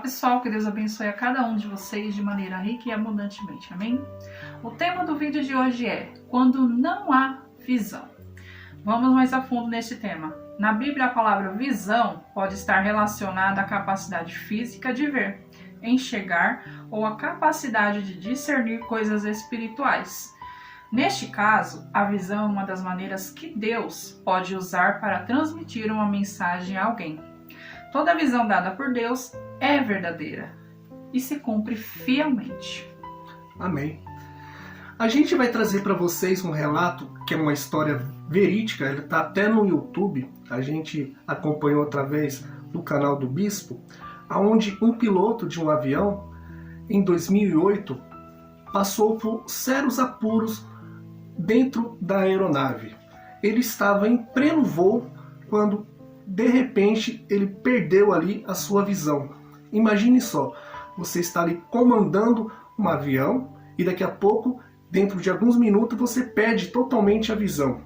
pessoal, que Deus abençoe a cada um de vocês de maneira rica e abundantemente, amém? O tema do vídeo de hoje é quando não há visão. Vamos mais a fundo nesse tema. Na Bíblia, a palavra visão pode estar relacionada à capacidade física de ver, enxergar ou a capacidade de discernir coisas espirituais. Neste caso, a visão é uma das maneiras que Deus pode usar para transmitir uma mensagem a alguém. Toda visão dada por Deus é verdadeira e se cumpre fielmente. Amém. A gente vai trazer para vocês um relato que é uma história verídica, ele está até no YouTube, a gente acompanhou através do canal do Bispo, onde um piloto de um avião, em 2008, passou por sérios apuros dentro da aeronave. Ele estava em pleno voo quando, de repente, ele perdeu ali a sua visão. Imagine só, você está ali comandando um avião e daqui a pouco, dentro de alguns minutos, você perde totalmente a visão.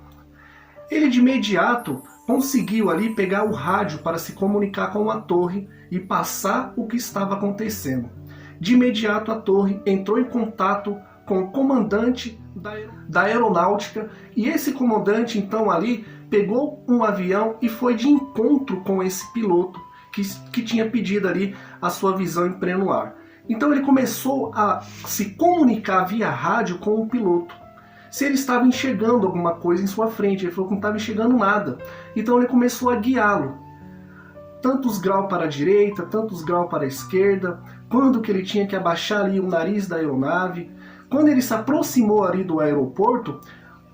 Ele de imediato conseguiu ali pegar o rádio para se comunicar com a torre e passar o que estava acontecendo. De imediato a torre entrou em contato com o comandante da aeronáutica e esse comandante então ali pegou um avião e foi de encontro com esse piloto que tinha pedido ali a sua visão em pleno ar. Então ele começou a se comunicar via rádio com o piloto. Se ele estava enxergando alguma coisa em sua frente, ele falou que não estava enxergando nada. Então ele começou a guiá-lo. Tantos graus para a direita, tantos graus para a esquerda, quando que ele tinha que abaixar ali o nariz da aeronave. Quando ele se aproximou ali do aeroporto,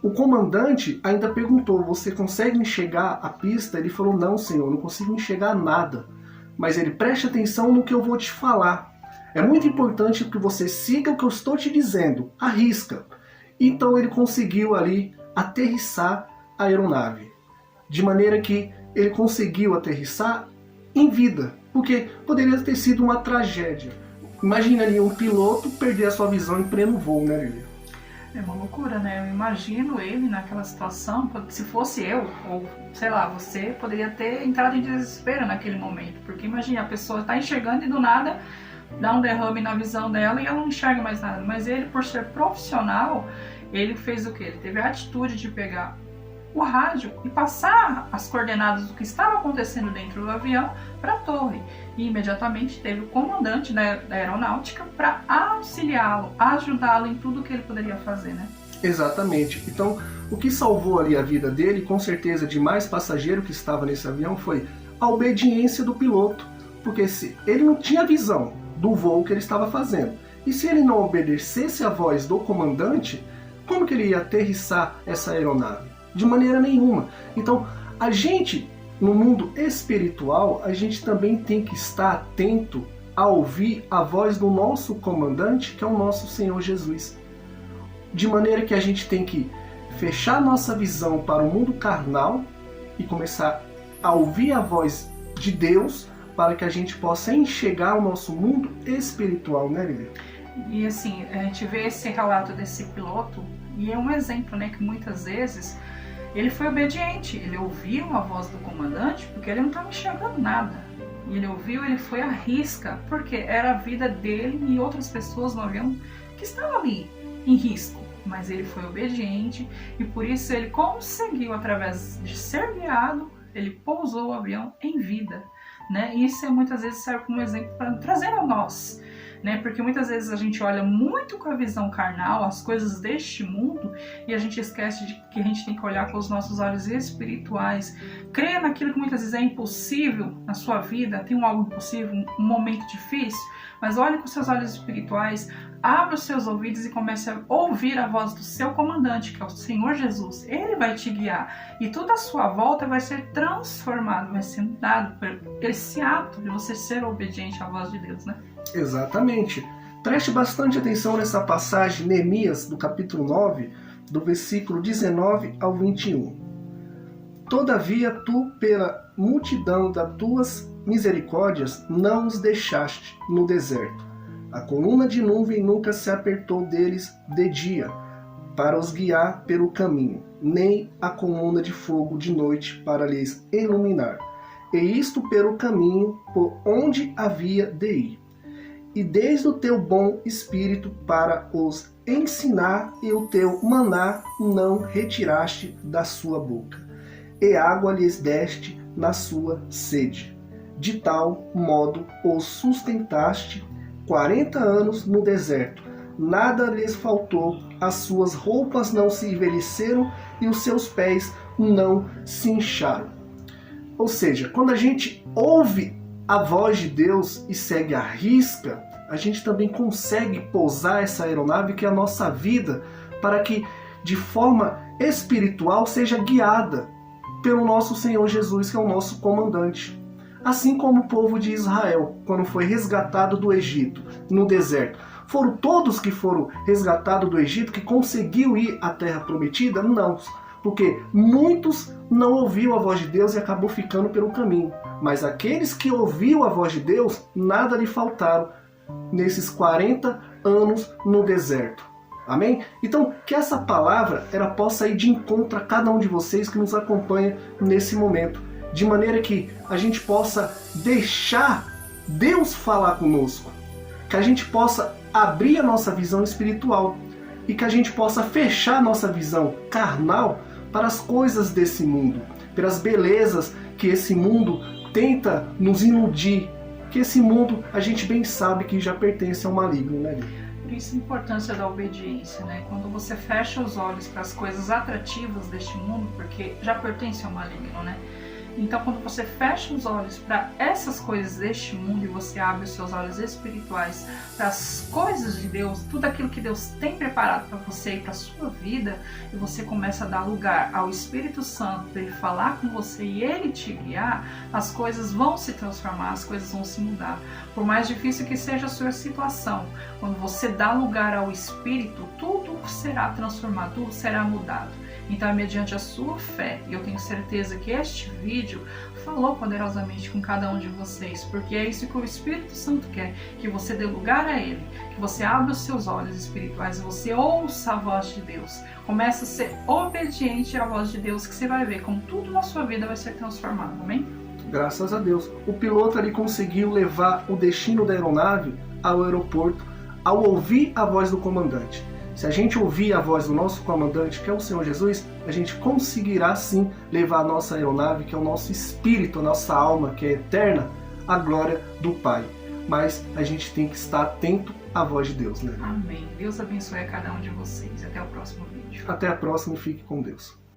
o comandante ainda perguntou, você consegue enxergar a pista? Ele falou, não senhor, não consigo enxergar nada. Mas ele, preste atenção no que eu vou te falar. É muito importante que você siga o que eu estou te dizendo, arrisca. Então ele conseguiu ali aterrissar a aeronave. De maneira que ele conseguiu aterrissar em vida, porque poderia ter sido uma tragédia. Imagina ali um piloto perder a sua visão em pleno voo, né, Lívia? É uma loucura, né? Eu imagino ele naquela situação, se fosse eu, ou sei lá, você poderia ter entrado em desespero naquele momento, porque imagina, a pessoa está enxergando e do nada dá um derrame na visão dela e ela não enxerga mais nada. Mas ele, por ser profissional, ele fez o quê? Ele teve a atitude de pegar o rádio e passar as coordenadas do que estava acontecendo dentro do avião para a torre. E imediatamente teve o comandante da aeronáutica para auxiliá-lo, ajudá-lo em tudo que ele poderia fazer, né? Exatamente. Então, o que salvou ali a vida dele, com certeza de mais passageiro que estava nesse avião, foi a obediência do piloto. Porque se ele não tinha visão do voo que ele estava fazendo, e se ele não obedecesse a voz do comandante, como que ele ia aterrissar essa aeronave? De maneira nenhuma. Então, a gente, no mundo espiritual, a gente também tem que estar atento a ouvir a voz do nosso comandante, que é o nosso Senhor Jesus. De maneira que a gente tem que fechar nossa visão para o mundo carnal e começar a ouvir a voz de Deus para que a gente possa enxergar o nosso mundo espiritual, né, Lívia? E assim, a gente vê esse relato desse piloto e é um exemplo, né, que muitas vezes ele foi obediente, ele ouviu a voz do comandante porque ele não estava enxergando nada. E ele ouviu, ele foi à risca, porque era a vida dele e outras pessoas no avião que estavam ali em risco. Mas ele foi obediente e por isso ele conseguiu, através de ser guiado, ele pousou o avião em vida, né? E isso muitas vezes serve como exemplo para trazer a nós, né? Porque muitas vezes a gente olha muito com a visão carnal as coisas deste mundo e a gente esquece de que a gente tem que olhar com os nossos olhos espirituais, crer naquilo que muitas vezes é impossível na sua vida, tem algo impossível, um momento difícil, mas olhe com seus olhos espirituais, abra os seus ouvidos e comece a ouvir a voz do seu comandante, que é o Senhor Jesus. Ele vai te guiar e toda a sua volta vai ser transformado, vai ser mudado por esse ato de você ser obediente à voz de Deus, né? Exatamente. Preste bastante atenção nessa passagem, Neemias, do capítulo 9, do versículo 19 ao 21. Todavia tu, pela multidão das tuas misericórdias, não os deixaste no deserto. A coluna de nuvem nunca se apertou deles de dia, para os guiar pelo caminho, nem a coluna de fogo de noite para lhes iluminar. e isto pelo caminho por onde havia de ir. E desde o teu bom espírito para os ensinar, e o teu maná não retiraste da sua boca, e água lhes deste na sua sede. De tal modo os sustentaste 40 anos no deserto. Nada lhes faltou, as suas roupas não se envelheceram e os seus pés não se incharam. Ou seja, quando a gente ouve a voz de Deus e segue à risca, a gente também consegue pousar essa aeronave que é a nossa vida, para que de forma espiritual seja guiada pelo nosso Senhor Jesus, que é o nosso comandante. Assim como o povo de Israel, quando foi resgatado do Egito, no deserto. Foram todos que foram resgatados do Egito que conseguiu ir à terra prometida? Não, porque muitos não ouviram a voz de Deus e acabou ficando pelo caminho. Mas aqueles que ouviram a voz de Deus, nada lhe faltaram nesses 40 anos no deserto. Amém? Então, que essa palavra ela possa ir de encontro a cada um de vocês que nos acompanha nesse momento, de maneira que a gente possa deixar Deus falar conosco, que a gente possa abrir a nossa visão espiritual e que a gente possa fechar a nossa visão carnal para as coisas desse mundo, pelas belezas que esse mundo tenta nos iludir, que esse mundo a gente bem sabe que já pertence ao maligno, né? Por isso a importância da obediência, né? Quando você fecha os olhos para as coisas atrativas deste mundo, porque já pertence ao maligno, né? Então, quando você fecha os olhos para essas coisas deste mundo e você abre os seus olhos espirituais para as coisas de Deus, tudo aquilo que Deus tem preparado para você e para a sua vida, e você começa a dar lugar ao Espírito Santo para Ele falar com você e Ele te guiar, as coisas vão se transformar, as coisas vão se mudar. Por mais difícil que seja a sua situação, quando você dá lugar ao Espírito, tudo será transformado, tudo será mudado. Então é mediante a sua fé, e eu tenho certeza que este vídeo falou poderosamente com cada um de vocês, porque é isso que o Espírito Santo quer, que você dê lugar a Ele, que você abra os seus olhos espirituais, você ouça a voz de Deus, comece a ser obediente à voz de Deus, que você vai ver como tudo na sua vida vai ser transformado, amém? Graças a Deus. O piloto ali conseguiu levar o destino da aeronave ao aeroporto ao ouvir a voz do comandante. Se a gente ouvir a voz do nosso comandante, que é o Senhor Jesus, a gente conseguirá sim levar a nossa aeronave, que é o nosso espírito, a nossa alma, que é eterna, à glória do Pai. Mas a gente tem que estar atento à voz de Deus, né? Amém. Deus abençoe a cada um de vocês. Até o próximo vídeo. Até a próxima e fique com Deus.